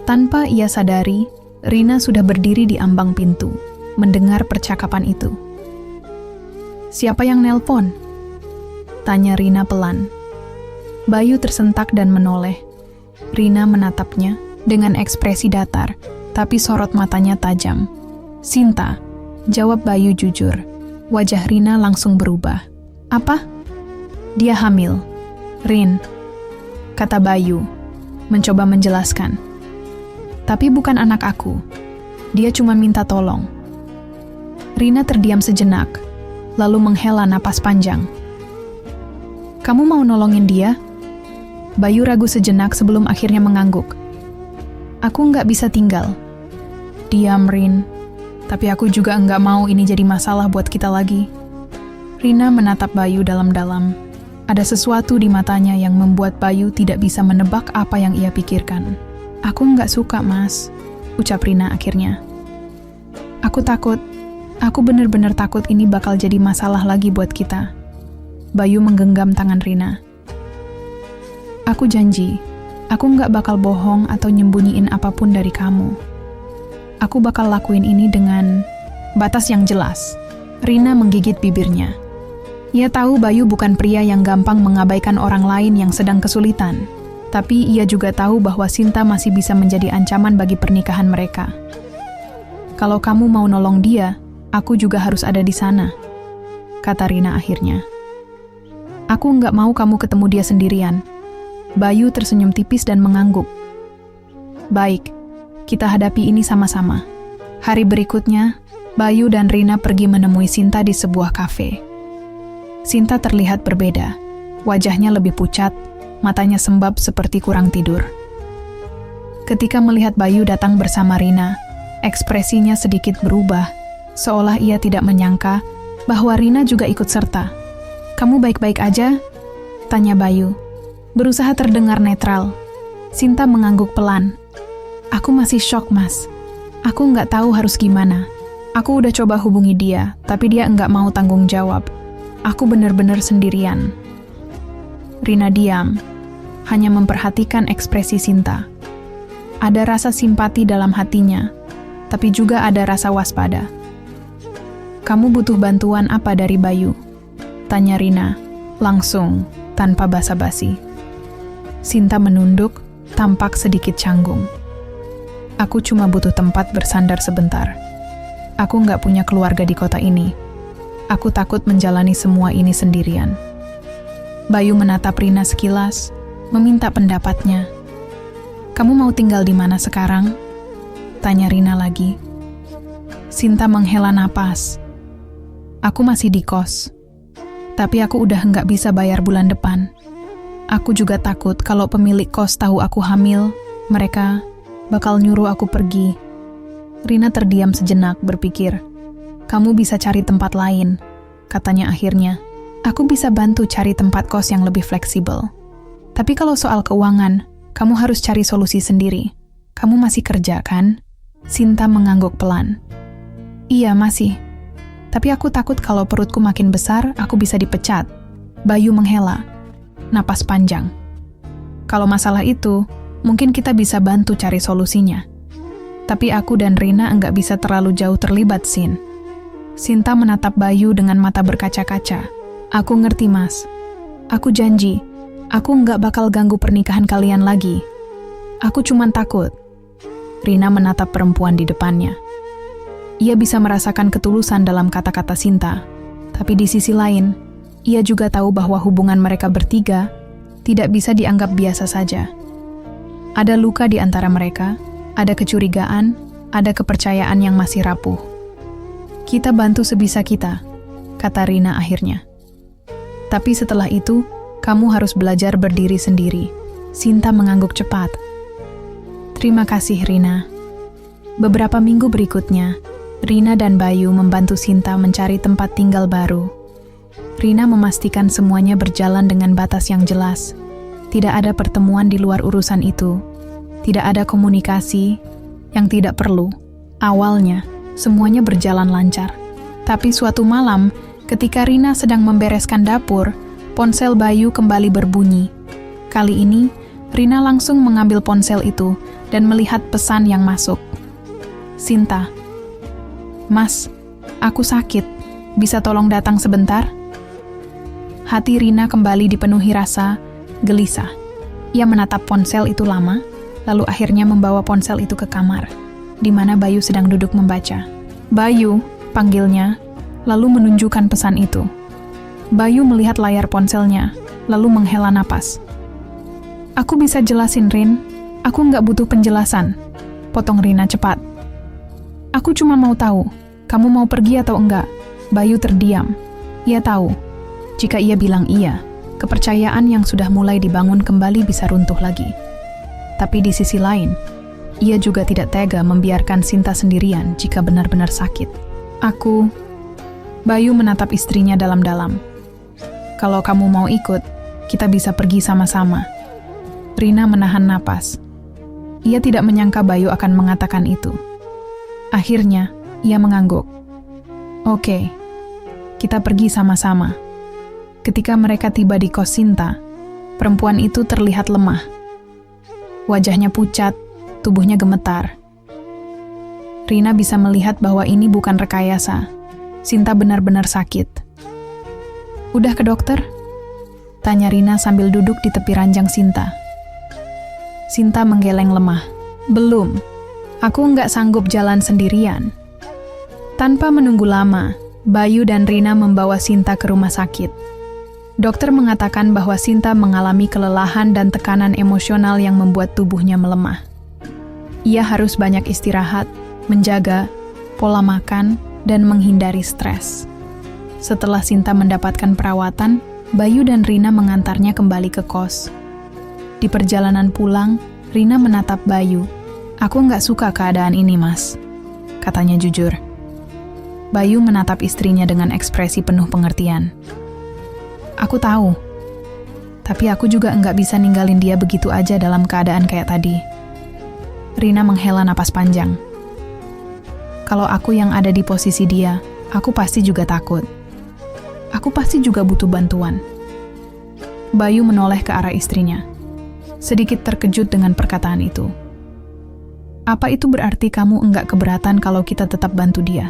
Tanpa ia sadari, Rina sudah berdiri di ambang pintu, mendengar percakapan itu. "Siapa yang nelpon?" tanya Rina pelan. Bayu tersentak dan menoleh. Rina menatapnya dengan ekspresi datar, tapi sorot matanya tajam. "Sinta," jawab Bayu jujur. Wajah Rina langsung berubah. "Apa?" "Dia hamil, Rin," kata Bayu, mencoba menjelaskan. "Tapi bukan anak aku. Dia cuma minta tolong." Rina terdiam sejenak, lalu menghela napas panjang. "Kamu mau nolongin dia?" Bayu ragu sejenak sebelum akhirnya mengangguk. "Aku nggak bisa tinggal." "Diam, Rin. Tapi aku juga nggak mau ini jadi masalah buat kita lagi." Rina menatap Bayu dalam-dalam. Ada sesuatu di matanya yang membuat Bayu tidak bisa menebak apa yang ia pikirkan. "Aku nggak suka, Mas," ucap Rina akhirnya. Aku benar-benar takut ini bakal jadi masalah lagi buat kita." Bayu menggenggam tangan Rina. "Aku janji, aku nggak bakal bohong atau nyembunyiin apapun dari kamu. Aku bakal lakuin ini dengan batas yang jelas." Rina menggigit bibirnya. Ia tahu Bayu bukan pria yang gampang mengabaikan orang lain yang sedang kesulitan, tapi ia juga tahu bahwa Sinta masih bisa menjadi ancaman bagi pernikahan mereka. "Kalau kamu mau nolong dia, aku juga harus ada di sana," kata Rina akhirnya. "Aku nggak mau kamu ketemu dia sendirian." Bayu tersenyum tipis dan mengangguk. "Baik, kita hadapi ini sama-sama." Hari berikutnya, Bayu dan Rina pergi menemui Sinta di sebuah kafe. Sinta terlihat berbeda. Wajahnya lebih pucat, matanya sembab seperti kurang tidur. Ketika melihat Bayu datang bersama Rina, ekspresinya sedikit berubah, seolah ia tidak menyangka bahwa Rina juga ikut serta. "Kamu baik-baik aja?" tanya Bayu. Berusaha terdengar netral. Sinta mengangguk pelan. "Aku masih syok, Mas. Aku nggak tahu harus gimana. Aku udah coba hubungi dia, tapi dia nggak mau tanggung jawab. Aku benar-benar sendirian." Rina diam, hanya memperhatikan ekspresi Sinta. Ada rasa simpati dalam hatinya, tapi juga ada rasa waspada. "Kamu butuh bantuan apa dari Bayu?" tanya Rina, langsung, tanpa basa-basi. Sinta menunduk, tampak sedikit canggung. Aku cuma butuh tempat bersandar sebentar. Aku nggak punya keluarga di kota ini. Aku takut menjalani semua ini sendirian. Bayu menatap Rina sekilas, meminta pendapatnya. Kamu mau tinggal di mana sekarang? Tanya Rina lagi. Sinta menghela napas. Aku masih di kos. Tapi aku udah nggak bisa bayar bulan depan. Aku juga takut kalau pemilik kos tahu aku hamil, mereka bakal nyuruh aku pergi. Rina terdiam sejenak berpikir. Kamu bisa cari tempat lain, katanya akhirnya. Aku bisa bantu cari tempat kos yang lebih fleksibel. Tapi kalau soal keuangan, kamu harus cari solusi sendiri. Kamu masih kerja, kan? Sinta mengangguk pelan. Iya, masih. Tapi aku takut kalau perutku makin besar, aku bisa dipecat. Bayu menghela. Napas panjang. Kalau masalah itu, mungkin kita bisa bantu cari solusinya. Tapi aku dan Rina enggak bisa terlalu jauh terlibat, Sin. Sinta menatap Bayu dengan mata berkaca-kaca. Aku ngerti, Mas. Aku janji, aku enggak bakal ganggu pernikahan kalian lagi. Aku cuman takut. Rina menatap perempuan di depannya. Ia bisa merasakan ketulusan dalam kata-kata Sinta. Tapi di sisi lain, ia juga tahu bahwa hubungan mereka bertiga tidak bisa dianggap biasa saja. Ada luka di antara mereka, ada kecurigaan, ada kepercayaan yang masih rapuh. Kita bantu sebisa kita, kata Rina akhirnya. Tapi setelah itu, kamu harus belajar berdiri sendiri. Sinta mengangguk cepat. Terima kasih, Rina. Beberapa minggu berikutnya, Rina dan Bayu membantu Sinta mencari tempat tinggal baru. Rina memastikan semuanya berjalan dengan batas yang jelas. Tidak ada pertemuan di luar urusan itu. Tidak ada komunikasi yang tidak perlu. Awalnya, semuanya berjalan lancar. Tapi suatu malam, ketika Rina sedang membereskan dapur, ponsel Bayu kembali berbunyi. Kali ini, Rina langsung mengambil ponsel itu dan melihat pesan yang masuk. Sinta. Mas, aku sakit. Bisa tolong datang sebentar? Hati Rina kembali dipenuhi rasa gelisah. Ia menatap ponsel itu lama, lalu akhirnya membawa ponsel itu ke kamar, di mana Bayu sedang duduk membaca. Bayu, panggilnya, lalu menunjukkan pesan itu. Bayu melihat layar ponselnya, lalu menghela napas. Aku bisa jelasin, Rin. Aku nggak butuh penjelasan. Potong Rina cepat. Aku cuma mau tahu, kamu mau pergi atau enggak? Bayu terdiam. Ia tahu, jika ia bilang iya, kepercayaan yang sudah mulai dibangun kembali bisa runtuh lagi. Tapi di sisi lain, ia juga tidak tega membiarkan Sinta sendirian jika benar-benar sakit. Bayu menatap istrinya dalam-dalam. Kalau kamu mau ikut, kita bisa pergi sama-sama. Rina menahan napas. Ia tidak menyangka Bayu akan mengatakan itu. Akhirnya, ia mengangguk. Oke, kita pergi sama-sama. Ketika mereka tiba di kos Sinta, perempuan itu terlihat lemah. Wajahnya pucat, tubuhnya gemetar. Rina bisa melihat bahwa ini bukan rekayasa. Sinta benar-benar sakit. Udah ke dokter? Tanya Rina sambil duduk di tepi ranjang Sinta. Sinta menggeleng lemah. Belum. Aku nggak sanggup jalan sendirian. Tanpa menunggu lama, Bayu dan Rina membawa Sinta ke rumah sakit. Dokter mengatakan bahwa Sinta mengalami kelelahan dan tekanan emosional yang membuat tubuhnya melemah. Ia harus banyak istirahat, menjaga pola makan, dan menghindari stres. Setelah Sinta mendapatkan perawatan, Bayu dan Rina mengantarnya kembali ke kos. Di perjalanan pulang, Rina menatap Bayu. Aku nggak suka keadaan ini, Mas, katanya jujur. Bayu menatap istrinya dengan ekspresi penuh pengertian. Aku tahu, tapi aku juga nggak bisa ninggalin dia begitu aja dalam keadaan kayak tadi. Rina menghela napas panjang. Kalau aku yang ada di posisi dia, aku pasti juga takut. Aku pasti juga butuh bantuan. Bayu menoleh ke arah istrinya, sedikit terkejut dengan perkataan itu. Apa itu berarti kamu enggak keberatan kalau kita tetap bantu dia?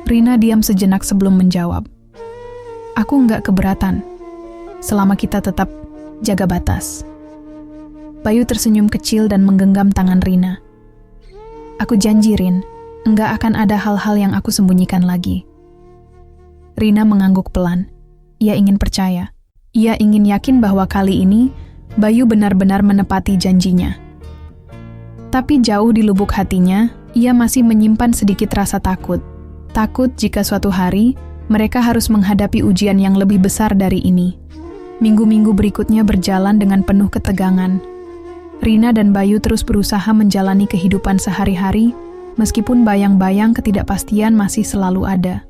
Rina diam sejenak sebelum menjawab. Aku enggak keberatan. selama kita tetap jaga batas. Bayu tersenyum kecil dan menggenggam tangan Rina. Aku janji, Rin, enggak akan ada hal-hal yang aku sembunyikan lagi. Rina mengangguk pelan. Ia ingin percaya. Ia ingin yakin bahwa kali ini Bayu benar-benar menepati janjinya. Tapi jauh di lubuk hatinya, ia masih menyimpan sedikit rasa takut. Takut jika suatu hari mereka harus menghadapi ujian yang lebih besar dari ini. Minggu-minggu berikutnya berjalan dengan penuh ketegangan. Rina dan Bayu terus berusaha menjalani kehidupan sehari-hari, meskipun bayang-bayang ketidakpastian masih selalu ada.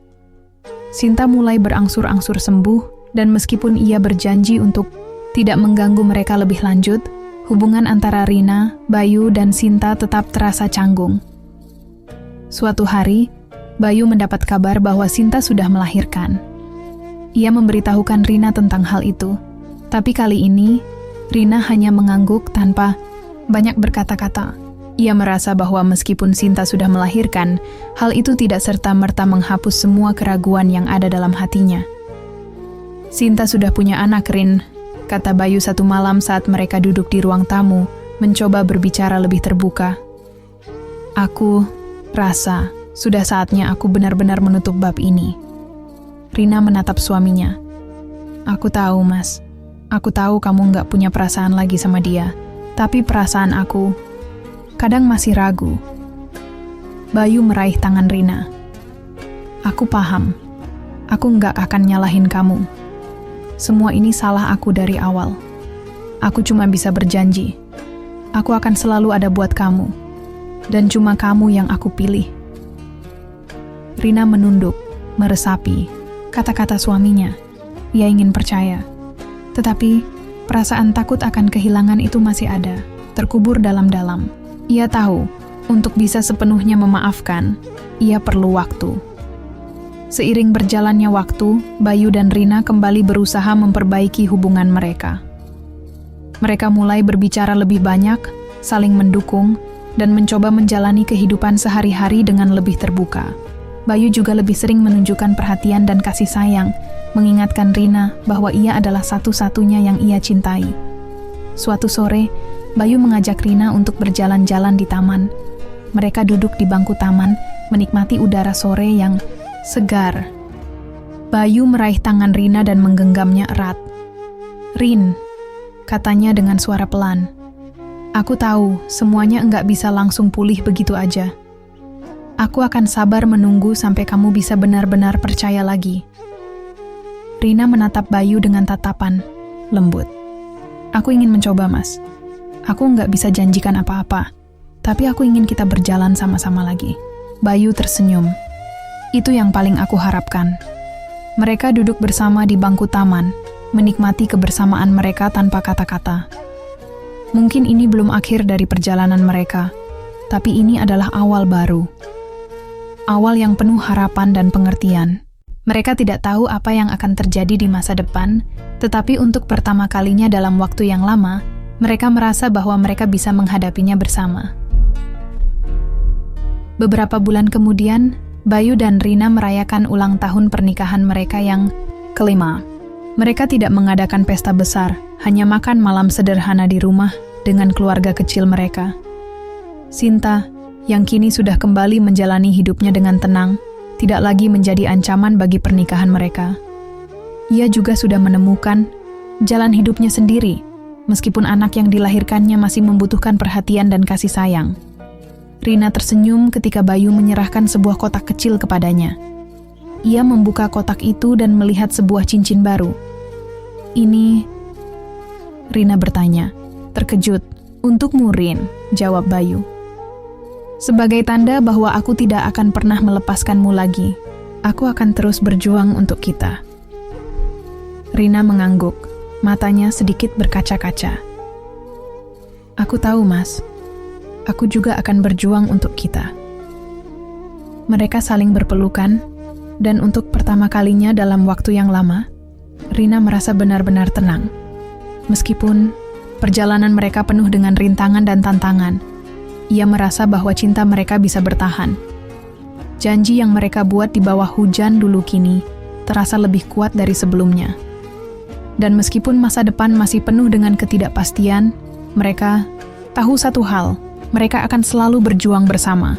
Sinta mulai berangsur-angsur sembuh, dan meskipun ia berjanji untuk tidak mengganggu mereka lebih lanjut, hubungan antara Rina, Bayu, dan Sinta tetap terasa canggung. Suatu hari, Bayu mendapat kabar bahwa Sinta sudah melahirkan. Ia memberitahukan Rina tentang hal itu, tapi kali ini Rina hanya mengangguk tanpa banyak berkata-kata. Ia merasa bahwa meskipun Sinta sudah melahirkan, hal itu tidak serta-merta menghapus semua keraguan yang ada dalam hatinya. Sinta sudah punya anak, Rin, kata Bayu satu malam saat mereka duduk di ruang tamu, mencoba berbicara lebih terbuka. Aku rasa sudah saatnya aku benar-benar menutup bab ini. Rina menatap suaminya. Aku tahu, Mas. Aku tahu kamu nggak punya perasaan lagi sama dia, tapi perasaan aku kadang masih ragu. Bayu meraih tangan Rina. Aku paham. Aku nggak akan nyalahin kamu. Semua ini salah aku dari awal. Aku cuma bisa berjanji. Aku akan selalu ada buat kamu. Dan cuma kamu yang aku pilih. Rina menunduk, meresapi kata-kata suaminya. Ia ingin percaya. Tetapi, perasaan takut akan kehilangan itu masih ada, terkubur dalam-dalam. Ia tahu, untuk bisa sepenuhnya memaafkan, ia perlu waktu. Seiring berjalannya waktu, Bayu dan Rina kembali berusaha memperbaiki hubungan mereka. Mereka mulai berbicara lebih banyak, saling mendukung, dan mencoba menjalani kehidupan sehari-hari dengan lebih terbuka. Bayu juga lebih sering menunjukkan perhatian dan kasih sayang, mengingatkan Rina bahwa ia adalah satu-satunya yang ia cintai. Suatu sore, Bayu mengajak Rina untuk berjalan-jalan di taman. Mereka duduk di bangku taman, menikmati udara sore yang segar. Bayu meraih tangan Rina dan menggenggamnya erat. "Rin," katanya dengan suara pelan. "Aku tahu semuanya enggak bisa langsung pulih begitu aja. Aku akan sabar menunggu sampai kamu bisa benar-benar percaya lagi." Rina menatap Bayu dengan tatapan lembut. "Aku ingin mencoba, Mas. Aku nggak bisa janjikan apa-apa, tapi aku ingin kita berjalan sama-sama lagi." Bayu tersenyum. "Itu yang paling aku harapkan." Mereka duduk bersama di bangku taman, menikmati kebersamaan mereka tanpa kata-kata. Mungkin ini belum akhir dari perjalanan mereka, tapi ini adalah awal baru. Awal yang penuh harapan dan pengertian. Mereka tidak tahu apa yang akan terjadi di masa depan, tetapi untuk pertama kalinya dalam waktu yang lama, mereka merasa bahwa mereka bisa menghadapinya bersama. Beberapa bulan kemudian, Bayu dan Rina merayakan ulang tahun pernikahan mereka yang kelima. Mereka tidak mengadakan pesta besar, hanya makan malam sederhana di rumah dengan keluarga kecil mereka. Sinta, yang kini sudah kembali menjalani hidupnya dengan tenang, tidak lagi menjadi ancaman bagi pernikahan mereka. Ia juga sudah menemukan jalan hidupnya sendiri, meskipun anak yang dilahirkannya masih membutuhkan perhatian dan kasih sayang. Rina tersenyum ketika Bayu menyerahkan sebuah kotak kecil kepadanya. Ia membuka kotak itu dan melihat sebuah cincin baru. "Ini..." Rina bertanya, terkejut. "Untukmu, Rin," jawab Bayu. "Sebagai tanda bahwa aku tidak akan pernah melepaskanmu lagi. Aku akan terus berjuang untuk kita." Rina mengangguk, matanya sedikit berkaca-kaca. "Aku tahu, Mas. Aku juga akan berjuang untuk kita." Mereka saling berpelukan, dan untuk pertama kalinya dalam waktu yang lama, Rina merasa benar-benar tenang. Meskipun perjalanan mereka penuh dengan rintangan dan tantangan, ia merasa bahwa cinta mereka bisa bertahan. Janji yang mereka buat di bawah hujan dulu kini terasa lebih kuat dari sebelumnya. Dan meskipun masa depan masih penuh dengan ketidakpastian, mereka tahu satu hal, mereka akan selalu berjuang bersama.